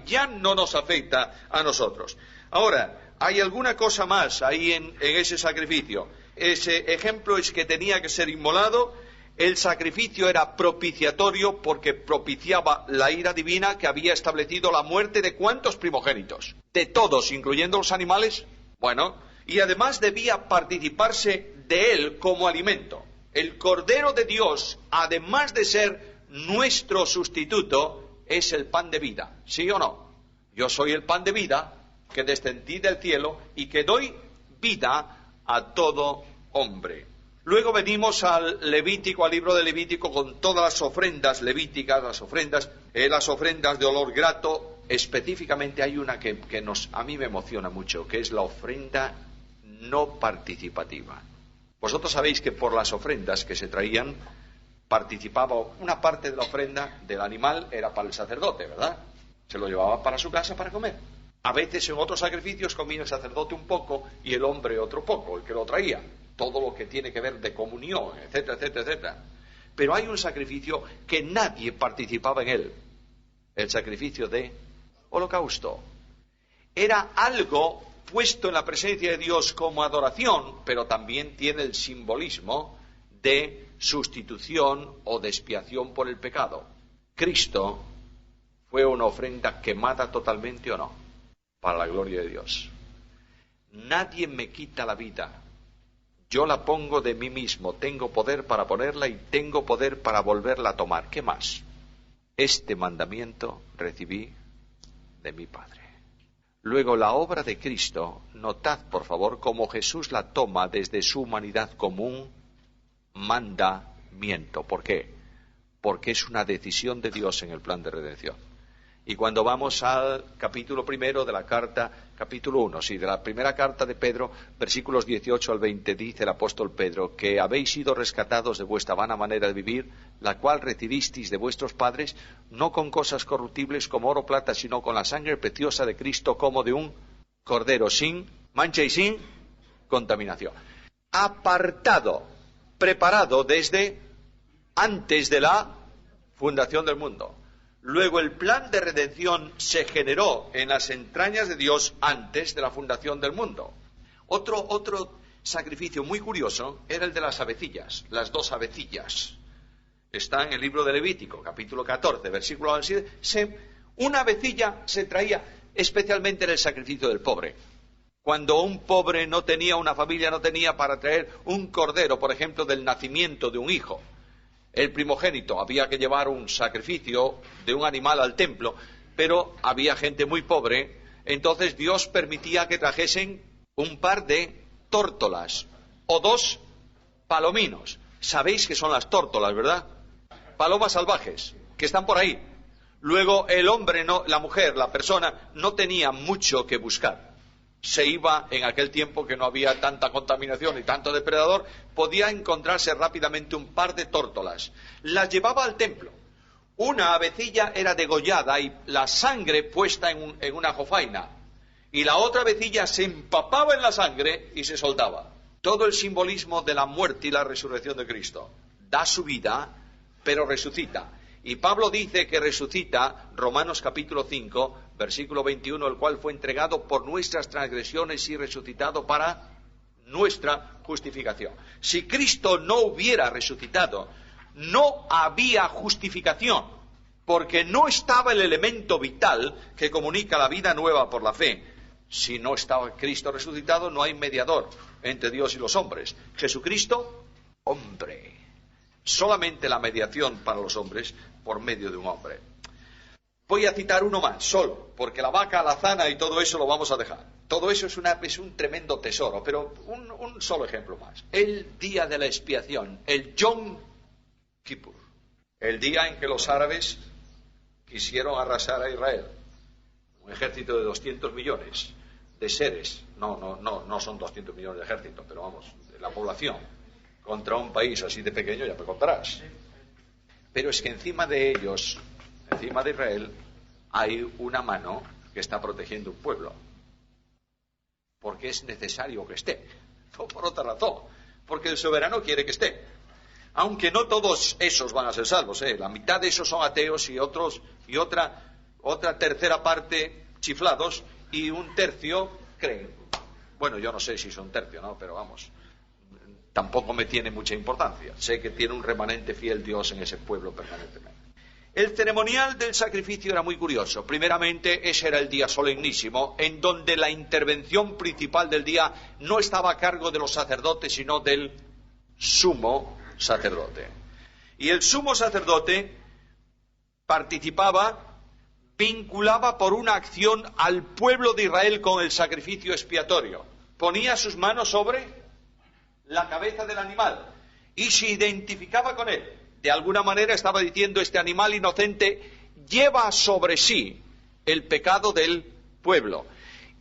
Ya no nos afecta a nosotros. Ahora, ¿hay alguna cosa más ahí en ese sacrificio? Ese ejemplo es que tenía que ser inmolado. El sacrificio era propiciatorio porque propiciaba la ira divina que había establecido la muerte de ¿cuántos primogénitos? De todos, incluyendo los animales. Bueno, y además debía participarse de él como alimento. El Cordero de Dios, además de ser nuestro sustituto, es el pan de vida. ¿Sí o no? Yo soy el pan de vida que descendí del cielo y que doy vida a todo hombre. Luego venimos al Levítico, al libro de Levítico, con todas las ofrendas levíticas, las ofrendas de olor grato. Específicamente hay una que a mí me emociona mucho, que es la ofrenda no participativa. Vosotros sabéis que por las ofrendas que se traían, participaba una parte de la ofrenda del animal, era para el sacerdote, ¿verdad? Se lo llevaba para su casa para comer. A veces en otros sacrificios comía el sacerdote un poco y el hombre otro poco, el que lo traía. Todo lo que tiene que ver de comunión, etcétera, etcétera, etcétera. Pero hay un sacrificio que nadie participaba en él. El sacrificio de holocausto. Era algo puesto en la presencia de Dios como adoración, pero también tiene el simbolismo de sustitución o de expiación por el pecado. Cristo fue una ofrenda quemada totalmente o no, para la gloria de Dios. Nadie me quita la vida, yo la pongo de mí mismo, tengo poder para ponerla y tengo poder para volverla a tomar. ¿Qué más? Este mandamiento recibí de mi Padre. Luego la obra de Cristo, notad por favor cómo Jesús la toma desde su humanidad como un mandamiento. ¿Por qué? Porque es una decisión de Dios en el plan de redención. Y cuando vamos al capítulo primero de la carta, capítulo 1, de la primera carta de Pedro, versículos 18 al 20, dice el apóstol Pedro, que habéis sido rescatados de vuestra vana manera de vivir, la cual recibisteis de vuestros padres, no con cosas corruptibles como oro o plata, sino con la sangre preciosa de Cristo, como de un cordero sin mancha y sin contaminación. Apartado, preparado desde antes de la fundación del mundo. Luego el plan de redención se generó en las entrañas de Dios antes de la fundación del mundo. Otro sacrificio muy curioso era el de las avecillas, las 2 avecillas. Está en el libro de Levítico, capítulo 14, versículo 7. Una avecilla se traía especialmente en el sacrificio del pobre. Cuando un pobre no tenía, una familia no tenía para traer un cordero, por ejemplo, del nacimiento de un hijo, el primogénito, había que llevar un sacrificio de un animal al templo, pero había gente muy pobre, entonces Dios permitía que trajesen un par de tórtolas o 2 palominos. Sabéis que son las tórtolas, ¿verdad? Palomas salvajes, que están por ahí. Luego el hombre, la mujer, la persona, no tenía mucho que buscar. Se iba, en aquel tiempo que no había tanta contaminación y tanto depredador, podía encontrarse rápidamente un par de tórtolas. Las llevaba al templo. Una avecilla era degollada y la sangre puesta en una jofaina. Y la otra avecilla se empapaba en la sangre y se soltaba. Todo el simbolismo de la muerte y la resurrección de Cristo. Da su vida, pero resucita. Y Pablo dice que resucita, Romanos capítulo 5, versículo 21, el cual fue entregado por nuestras transgresiones y resucitado para nuestra justificación. Si Cristo no hubiera resucitado, no había justificación, porque no estaba el elemento vital que comunica la vida nueva por la fe. Si no estaba Cristo resucitado, no hay mediador entre Dios y los hombres. Jesucristo, hombre. Solamente la mediación para los hombres por medio de un hombre. Voy a citar uno más, solo, porque la vaca alazana y todo eso lo vamos a dejar. Todo eso es un tremendo tesoro, pero un solo ejemplo más. El día de la expiación, el Yom Kippur, el día en que los árabes quisieron arrasar a Israel. Un ejército de 200 millones de seres, no son 200 millones de ejército, pero vamos, de la población, contra un país así de pequeño, ya me contarás. Pero es que encima de ellos, encima de Israel, hay una mano que está protegiendo un pueblo. Porque es necesario que esté. No por otra razón. Porque el soberano quiere que esté. Aunque no todos esos van a ser salvos. La mitad de esos son ateos y otra tercera parte chiflados y un tercio creen. Bueno, yo no sé si son tercio, ¿no? Pero vamos, tampoco me tiene mucha importancia. Sé que tiene un remanente fiel Dios en ese pueblo permanentemente. El ceremonial del sacrificio era muy curioso. Primeramente, ese era el día solemnísimo, en donde la intervención principal del día no estaba a cargo de los sacerdotes, sino del sumo sacerdote. Y el sumo sacerdote participaba, vinculaba por una acción al pueblo de Israel con el sacrificio expiatorio. Ponía sus manos sobre la cabeza del animal y se identificaba con él. De alguna manera estaba diciendo: este animal inocente lleva sobre sí el pecado del pueblo.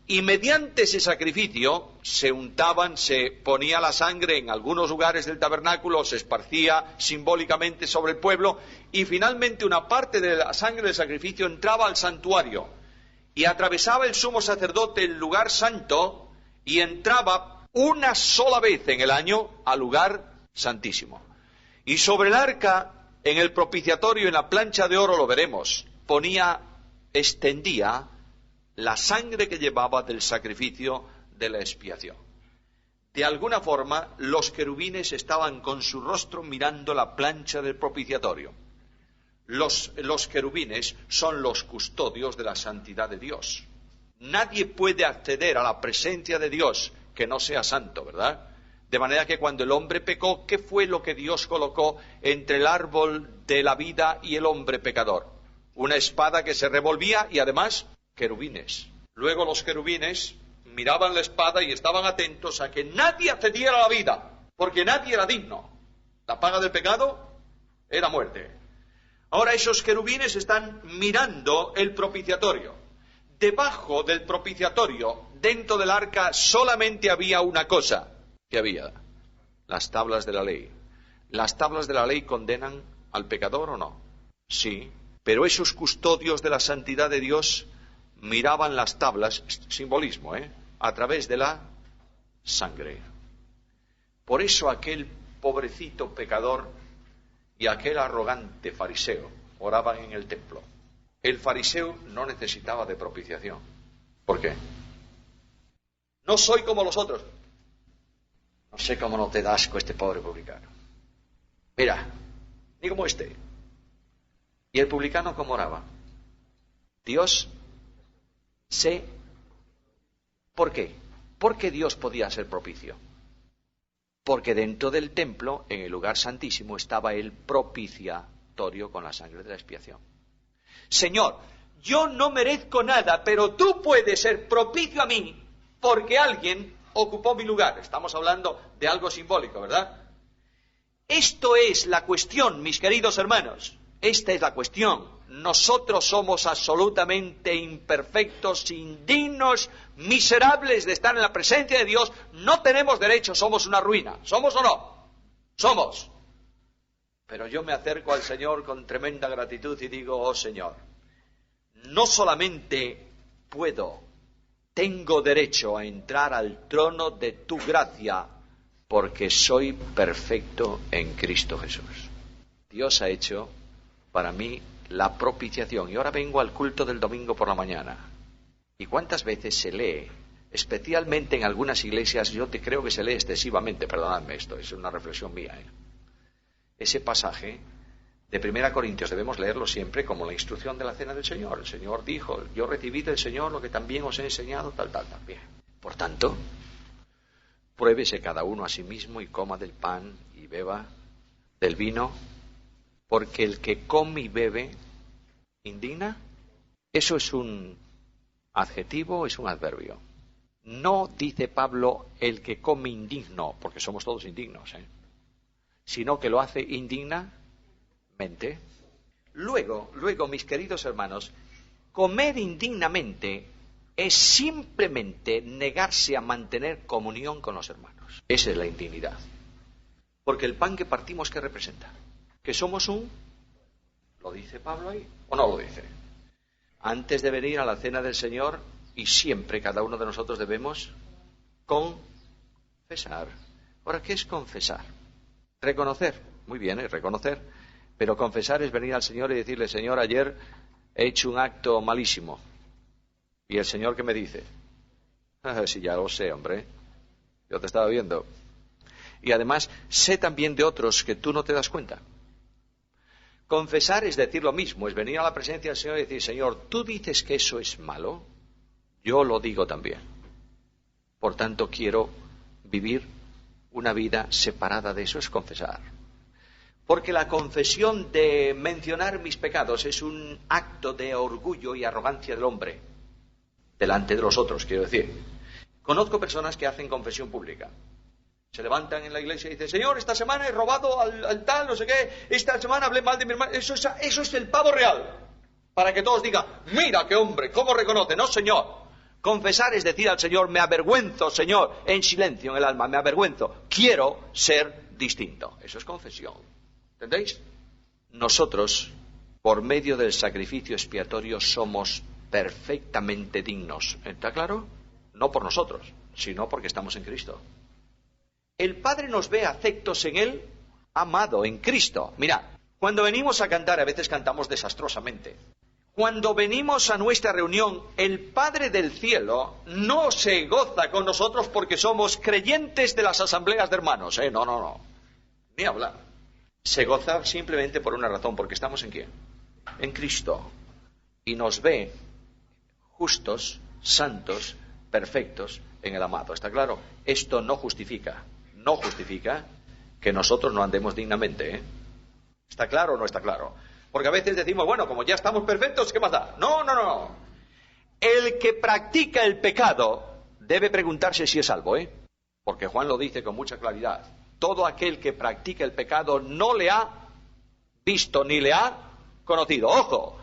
Y mediante ese sacrificio se untaban, se ponía la sangre en algunos lugares del tabernáculo, se esparcía simbólicamente sobre el pueblo, y finalmente una parte de la sangre del sacrificio entraba al santuario y atravesaba el sumo sacerdote el lugar santo y entraba una sola vez en el año al lugar santísimo. Y sobre el arca, en el propiciatorio, en la plancha de oro, lo veremos, extendía la sangre que llevaba del sacrificio de la expiación. De alguna forma, los querubines estaban con su rostro mirando la plancha del propiciatorio. Los querubines son los custodios de la santidad de Dios. Nadie puede acceder a la presencia de Dios que no sea santo, ¿verdad? De manera que cuando el hombre pecó, ¿qué fue lo que Dios colocó entre el árbol de la vida y el hombre pecador? Una espada que se revolvía y además querubines. Luego los querubines miraban la espada y estaban atentos a que nadie accediera a la vida, porque nadie era digno. La paga del pecado era muerte. Ahora esos querubines están mirando el propiciatorio. Debajo del propiciatorio, dentro del arca, solamente había una cosa. ¿Qué había? Las tablas de la ley. ¿Las tablas de la ley condenan al pecador o no? Sí, pero esos custodios de la santidad de Dios miraban las tablas, simbolismo, a través de la sangre. Por eso aquel pobrecito pecador y aquel arrogante fariseo oraban en el templo. El fariseo no necesitaba de propiciación. ¿Por qué? No soy como los otros. No sé cómo no te da asco este pobre publicano. Mira, ni como este. ¿Y el publicano cómo oraba? Dios sé. ¿Por qué? Porque Dios podía ser propicio. Porque dentro del templo, en el lugar santísimo, estaba el propiciatorio con la sangre de la expiación. Señor, yo no merezco nada, pero tú puedes ser propicio a mí porque alguien ocupó mi lugar. Estamos hablando de algo simbólico, ¿verdad? Esto es la cuestión, mis queridos hermanos. Esta es la cuestión. Nosotros somos absolutamente imperfectos, indignos, miserables de estar en la presencia de Dios. No tenemos derecho, somos una ruina. ¿Somos o no? Somos. Pero yo me acerco al Señor con tremenda gratitud y digo, oh Señor, no solamente tengo derecho a entrar al trono de tu gracia, porque soy perfecto en Cristo Jesús. Dios ha hecho para mí la propiciación. Y ahora vengo al culto del domingo por la mañana. ¿Y cuántas veces se lee? Especialmente en algunas iglesias, yo creo que se lee excesivamente, perdonadme, esto es una reflexión mía. Ese pasaje de 1 Corintios debemos leerlo siempre como la instrucción de la cena del Señor. El Señor dijo, yo recibí del Señor lo que también os he enseñado, tal. Bien. Por tanto, pruébese cada uno a sí mismo y coma del pan y beba del vino, porque el que come y bebe indigna. Eso es un adjetivo, es un adverbio. No dice Pablo el que come indigno, porque somos todos indignos, sino que lo hace indignamente. Luego, mis queridos hermanos, comer indignamente es simplemente negarse a mantener comunión con los hermanos. Esa es la indignidad. Porque el pan que partimos, ¿qué representa? Que somos ¿lo dice Pablo ahí o no lo dice? Antes de venir a la cena del Señor, y siempre cada uno de nosotros debemos confesar. Ahora, ¿qué es confesar? Reconocer, muy bien, reconocer, pero confesar es venir al Señor y decirle, Señor, ayer he hecho un acto malísimo. ¿Y el Señor qué me dice? Sí, ya lo sé, hombre, yo te estaba viendo. Y además, sé también de otros que tú no te das cuenta. Confesar es decir lo mismo, es venir a la presencia del Señor y decir, Señor, tú dices que eso es malo, yo lo digo también. Por tanto, quiero vivir una vida separada de eso, es confesar. Porque la confesión de mencionar mis pecados es un acto de orgullo y arrogancia del hombre, delante de los otros, quiero decir. Conozco personas que hacen confesión pública. Se levantan en la iglesia y dicen, Señor, esta semana he robado al tal, no sé qué, esta semana hablé mal de mi hermano. Eso es el pavo real. Para que todos digan, mira qué hombre, cómo reconoce. No, Señor. Confesar es decir al Señor, me avergüenzo, Señor, en silencio en el alma, me avergüenzo. Quiero ser distinto. Eso es confesión. ¿Entendéis? Nosotros, por medio del sacrificio expiatorio, somos perfectamente dignos. ¿Está claro? No por nosotros, sino porque estamos en Cristo. El Padre nos ve afectos en Él, amado, en Cristo. Mira, cuando venimos a cantar, a veces cantamos desastrosamente. Cuando venimos a nuestra reunión, el Padre del Cielo no se goza con nosotros porque somos creyentes de las asambleas de hermanos. No. Ni hablar. Se goza simplemente por una razón, porque estamos ¿en quién? En Cristo. Y nos ve justos, santos, perfectos en el amado. ¿Está claro? Esto no justifica que nosotros no andemos dignamente. ¿Está claro o no está claro? Porque a veces decimos, bueno, como ya estamos perfectos, ¿qué más da? No. El que practica el pecado debe preguntarse si es salvo, Porque Juan lo dice con mucha claridad. Todo aquel que practica el pecado no le ha visto ni le ha conocido. ¡Ojo!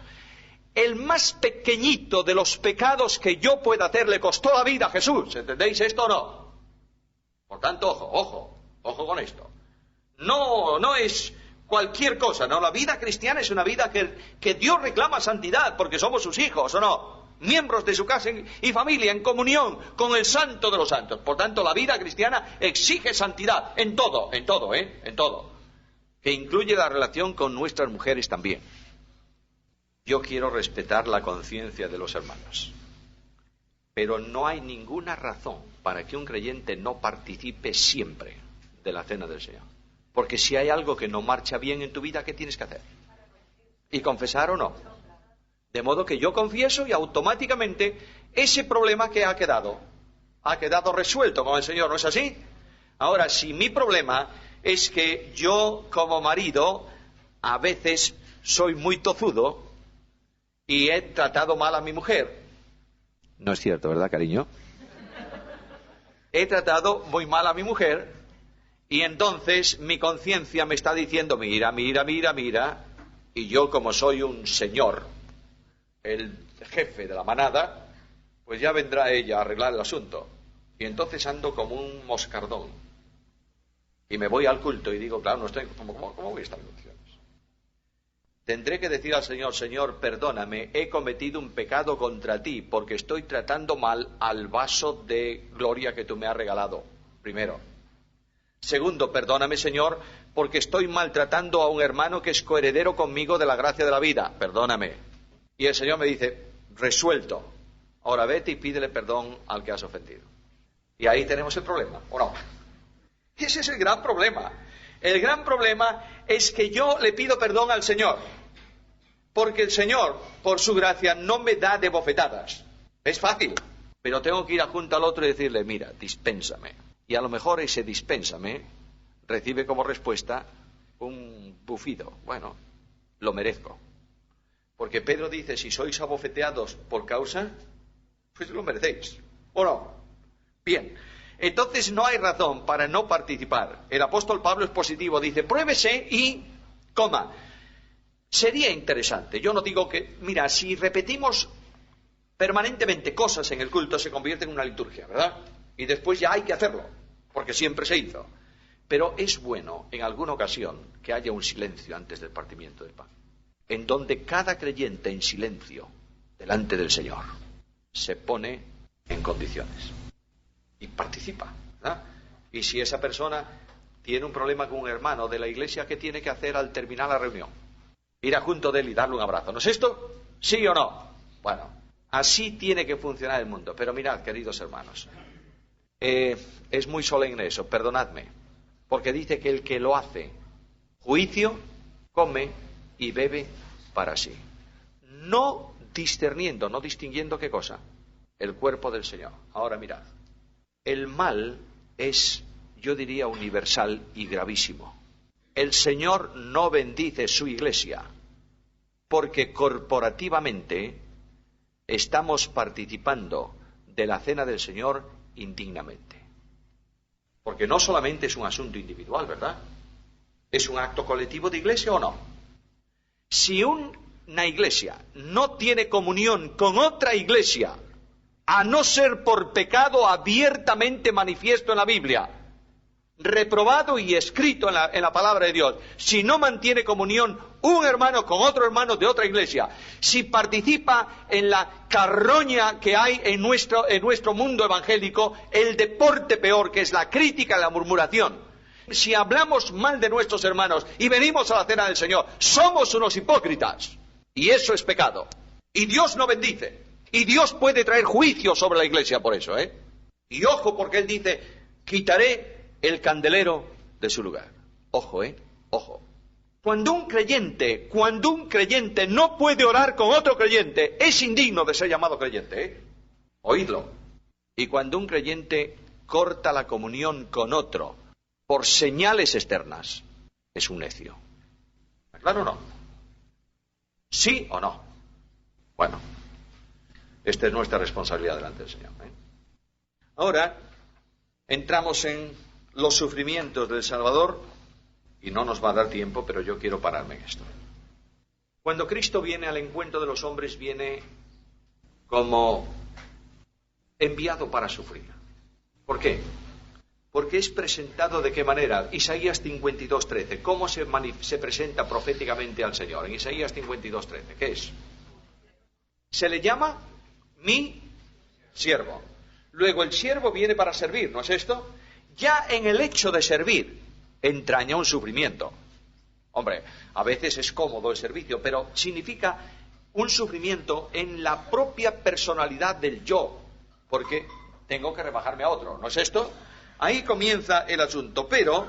El más pequeñito de los pecados que yo pueda hacer le costó la vida a Jesús. ¿Entendéis esto o no? Por tanto, ojo con esto. No es cualquier cosa, ¿no? La vida cristiana es una vida que Dios reclama santidad porque somos sus hijos, ¿o no? Miembros de su casa y familia en comunión con el Santo de los Santos. Por tanto, la vida cristiana exige santidad en todo, en todo. Que incluye la relación con nuestras mujeres también. Yo quiero respetar la conciencia de los hermanos. Pero no hay ninguna razón para que un creyente no participe siempre de la cena del Señor. Porque si hay algo que no marcha bien en tu vida, ¿qué tienes que hacer? ¿Y confesar o no? De modo que yo confieso y automáticamente ese problema que ha quedado resuelto con el Señor, ¿no es así? Ahora, si mi problema es que yo como marido a veces soy muy tozudo y he tratado mal a mi mujer. No es cierto, ¿verdad, cariño? He tratado muy mal a mi mujer y entonces mi conciencia me está diciendo, mira, y yo como soy un señor, el jefe de la manada, pues ya vendrá ella a arreglar el asunto. Y entonces ando como un moscardón. Y me voy al culto y digo, claro, no estoy, ¿cómo voy a estar en condiciones? Tendré que decir al Señor, Señor, perdóname, he cometido un pecado contra ti, porque estoy tratando mal al vaso de gloria que tú me has regalado, primero. Segundo, perdóname, Señor, porque estoy maltratando a un hermano que es coheredero conmigo de la gracia de la vida, perdóname. Y el Señor me dice, resuelto, ahora vete y pídele perdón al que has ofendido. Y ahí tenemos el problema, ¿o no? Y ese es el gran problema. El gran problema es que yo le pido perdón al Señor, porque el Señor, por su gracia, no me da de bofetadas. Es fácil, pero tengo que ir junto al otro y decirle, mira, dispénsame. Y a lo mejor ese dispénsame recibe como respuesta un bufido. Bueno, lo merezco. Porque Pedro dice, si sois abofeteados por causa, pues lo merecéis, ¿o no? Bien, entonces no hay razón para no participar. El apóstol Pablo es positivo, dice, pruébese y coma. Sería interesante, yo no digo que, mira, si repetimos permanentemente cosas en el culto se convierte en una liturgia, ¿verdad? Y después ya hay que hacerlo, porque siempre se hizo. Pero es bueno en alguna ocasión que haya un silencio antes del partimiento del pan, en donde cada creyente en silencio delante del Señor se pone en condiciones y participa, ¿verdad? Y si esa persona tiene un problema con un hermano de la iglesia, ¿qué tiene que hacer al terminar la reunión? Ir a junto de él y darle un abrazo. ¿No es esto? ¿Sí o no? Bueno, así tiene que funcionar el mundo. Pero mirad, queridos hermanos, es muy solemne eso, perdonadme, porque dice que el que lo hace juicio, come y bebe para sí, no discerniendo, no distinguiendo qué cosa, el cuerpo del Señor. Ahora mirad, el mal es, yo diría, universal y gravísimo. El Señor no bendice su iglesia porque corporativamente estamos participando de la cena del Señor indignamente. Porque no solamente es un asunto individual, ¿verdad? ¿Es un acto colectivo de iglesia o no? Si una iglesia no tiene comunión con otra iglesia, a no ser por pecado abiertamente manifiesto en la Biblia, reprobado y escrito en la palabra de Dios, si no mantiene comunión un hermano con otro hermano de otra iglesia, si participa en la carroña que hay en nuestro mundo evangélico, el deporte peor que es la crítica y la murmuración, si hablamos mal de nuestros hermanos y venimos a la cena del Señor, somos unos hipócritas y eso es pecado. Y Dios no bendice. Y Dios puede traer juicio sobre la iglesia por eso, ¿eh? Y ojo, porque Él dice, quitaré el candelero de su lugar. Ojo, ojo. Cuando un creyente no puede orar con otro creyente, es indigno de ser llamado creyente, ¿eh? Oídlo. Y cuando un creyente corta la comunión con otro por señales externas, es un necio. ¿Claro o no? ¿Sí o no? Bueno, esta es nuestra responsabilidad delante del Señor, ¿eh? Ahora entramos en los sufrimientos del Salvador, y no nos va a dar tiempo, pero yo quiero pararme en esto. Cuando Cristo viene al encuentro de los hombres, viene como enviado para sufrir. ¿Por qué? Porque es presentado ¿de qué manera? Isaías 52:13. ¿Cómo se presenta proféticamente al Señor? En Isaías 52:13. ¿Qué es? Se le llama mi siervo. Luego el siervo viene para servir, ¿no es esto? Ya en el hecho de servir entraña un sufrimiento. Hombre, a veces es cómodo el servicio, pero significa un sufrimiento en la propia personalidad del yo, porque tengo que rebajarme a otro, ¿no es esto? Ahí comienza el asunto, pero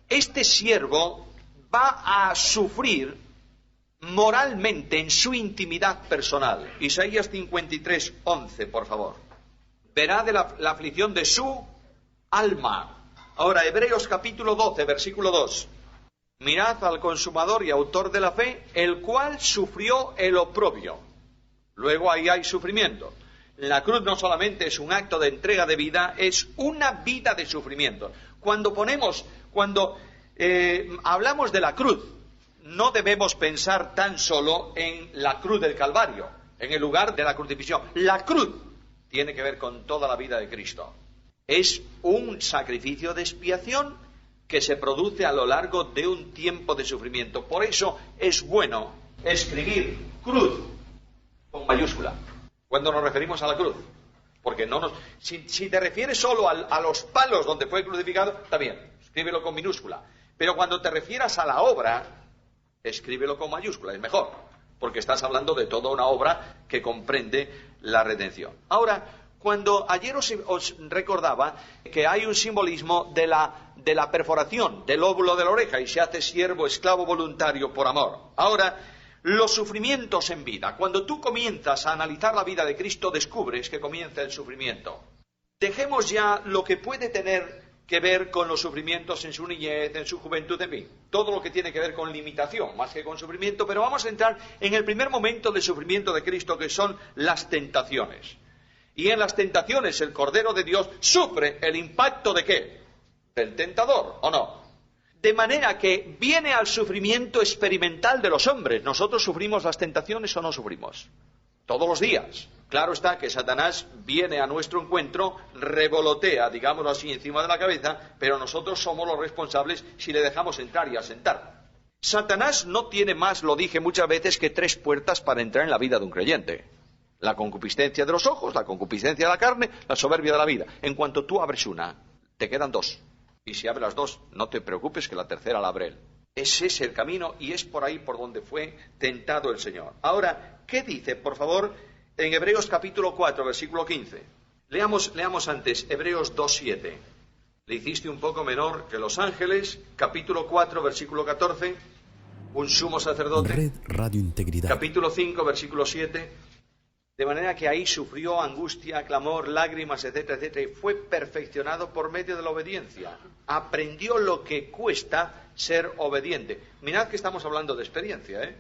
este siervo va a sufrir moralmente en su intimidad personal. Isaías 53:11, por favor. Verá de la aflicción de su alma. Ahora, Hebreos capítulo 12, versículo 2. Mirad al consumador y autor de la fe, el cual sufrió el oprobio. Luego ahí hay sufrimiento. La cruz no solamente es un acto de entrega de vida, es una vida de sufrimiento. Cuando hablamos de la cruz, no debemos pensar tan solo en la cruz del Calvario, en el lugar de la crucifixión. La cruz tiene que ver con toda la vida de Cristo. Es un sacrificio de expiación que se produce a lo largo de un tiempo de sufrimiento. Por eso es bueno escribir cruz con mayúscula cuando nos referimos a la cruz. Porque si te refieres solo a los palos donde fue crucificado, está bien, escríbelo con minúscula. Pero cuando te refieras a la obra, escríbelo con mayúscula, es mejor, porque estás hablando de toda una obra que comprende la redención. Ahora, cuando ayer os recordaba que hay un simbolismo de la perforación del lóbulo de la oreja y se hace siervo, esclavo voluntario por amor. Ahora, los sufrimientos en vida. Cuando tú comienzas a analizar la vida de Cristo, descubres que comienza el sufrimiento. Dejemos ya lo que puede tener que ver con los sufrimientos en su niñez, en su juventud, en fin. Todo lo que tiene que ver con limitación, más que con sufrimiento. Pero vamos a entrar en el primer momento de sufrimiento de Cristo, que son las tentaciones. Y en las tentaciones el Cordero de Dios sufre el impacto ¿de qué? Del tentador, ¿o no? De manera que viene al sufrimiento experimental de los hombres. ¿Nosotros sufrimos las tentaciones o no sufrimos? Todos los días. Claro está que Satanás viene a nuestro encuentro, revolotea, digámoslo así, encima de la cabeza, pero nosotros somos los responsables si le dejamos entrar y asentar. Satanás no tiene más, lo dije muchas veces, que 3 puertas para entrar en la vida de un creyente. La concupiscencia de los ojos, la concupiscencia de la carne, la soberbia de la vida. En cuanto tú abres una, te quedan 2. Y si abres las 2, no te preocupes que la tercera la abre Él. Ese es el camino y es por ahí por donde fue tentado el Señor. Ahora, ¿qué dice, por favor, en Hebreos capítulo 4, versículo 15? Leamos antes, Hebreos 2:7. Le hiciste un poco menor que los ángeles, capítulo 4, versículo 14, un sumo sacerdote. Red Radio Integridad. Capítulo 5, versículo 7. De manera que ahí sufrió angustia, clamor, lágrimas, etcétera, etcétera, y fue perfeccionado por medio de la obediencia. Aprendió lo que cuesta ser obediente. Mirad que estamos hablando de experiencia, ¿eh?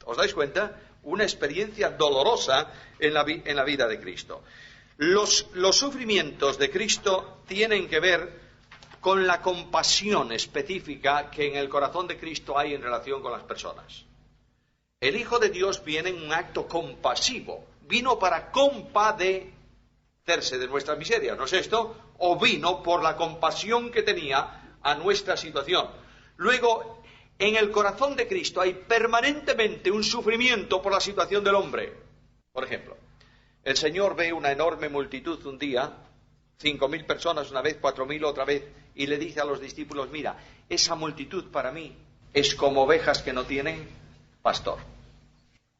¿Os dais cuenta? Una experiencia dolorosa en la vida de Cristo. Los sufrimientos de Cristo tienen que ver con la compasión específica que en el corazón de Cristo hay en relación con las personas. El Hijo de Dios viene en un acto compasivo. Vino para compadecerse de nuestra miseria, ¿no es esto? O vino por la compasión que tenía a nuestra situación. Luego, en el corazón de Cristo hay permanentemente un sufrimiento por la situación del hombre. Por ejemplo, el Señor ve una enorme multitud un día, 5.000 personas una vez, 4.000 otra vez, y le dice a los discípulos, mira, esa multitud para mí es como ovejas que no tienen pastor.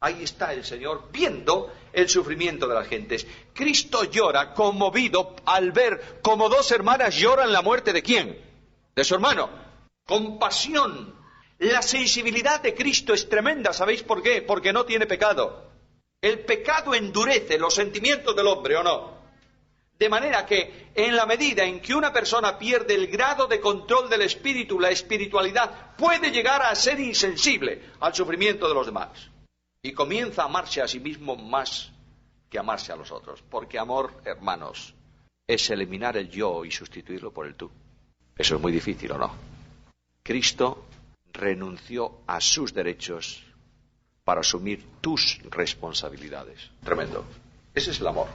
Ahí está el Señor viendo el sufrimiento de las gentes. Cristo llora conmovido al ver como dos hermanas lloran la muerte ¿de quién? De su hermano. Compasión. La sensibilidad de Cristo es tremenda. ¿Sabéis por qué? Porque no tiene pecado. El pecado endurece los sentimientos del hombre, ¿o no? De manera que en la medida en que una persona pierde el grado de control del espíritu, la espiritualidad, puede llegar a ser insensible al sufrimiento de los demás. Y comienza a amarse a sí mismo más que amarse a los otros. Porque amor, hermanos, es eliminar el yo y sustituirlo por el tú. Eso es muy difícil, ¿o no? Cristo renunció a sus derechos para asumir tus responsabilidades. Tremendo. Ese es el amor.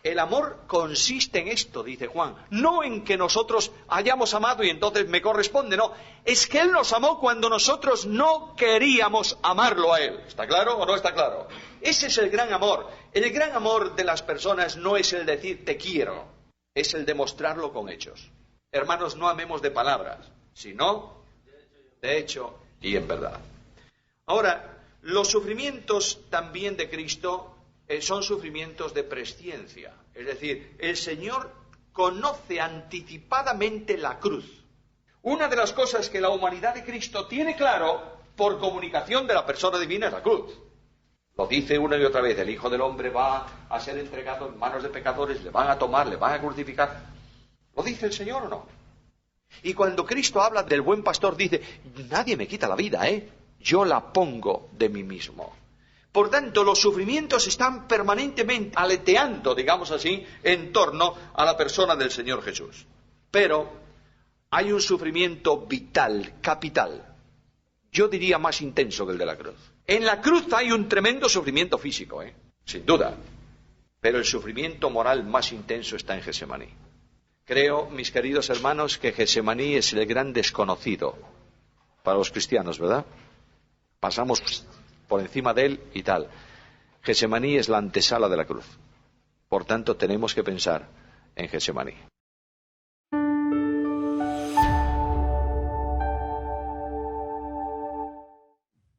El amor consiste en esto, dice Juan, no en que nosotros hayamos amado y entonces me corresponde, no. Es que Él nos amó cuando nosotros no queríamos amarlo a Él. ¿Está claro o no está claro? Ese es el gran amor. El gran amor de las personas no es el decir te quiero, es el demostrarlo con hechos. Hermanos, no amemos de palabras, sino de hecho y en verdad. Ahora, los sufrimientos también de Cristo son sufrimientos de presciencia. Es decir, el Señor conoce anticipadamente la cruz. Una de las cosas que la humanidad de Cristo tiene claro por comunicación de la persona divina es la cruz. Lo dice una y otra vez, el Hijo del Hombre va a ser entregado en manos de pecadores, le van a tomar, le van a crucificar. ¿Lo dice el Señor o no? Y cuando Cristo habla del buen pastor dice, nadie me quita la vida, yo la pongo de mí mismo. Por tanto, los sufrimientos están permanentemente aleteando, digamos así, en torno a la persona del Señor Jesús. Pero hay un sufrimiento vital, capital. Yo diría más intenso que el de la cruz. En la cruz hay un tremendo sufrimiento físico, sin duda. Pero el sufrimiento moral más intenso está en Getsemaní. Creo, mis queridos hermanos, que Getsemaní es el gran desconocido para los cristianos, ¿verdad? Pasamos por encima de él y tal. Getsemaní es la antesala de la cruz. Por tanto, tenemos que pensar en Getsemaní.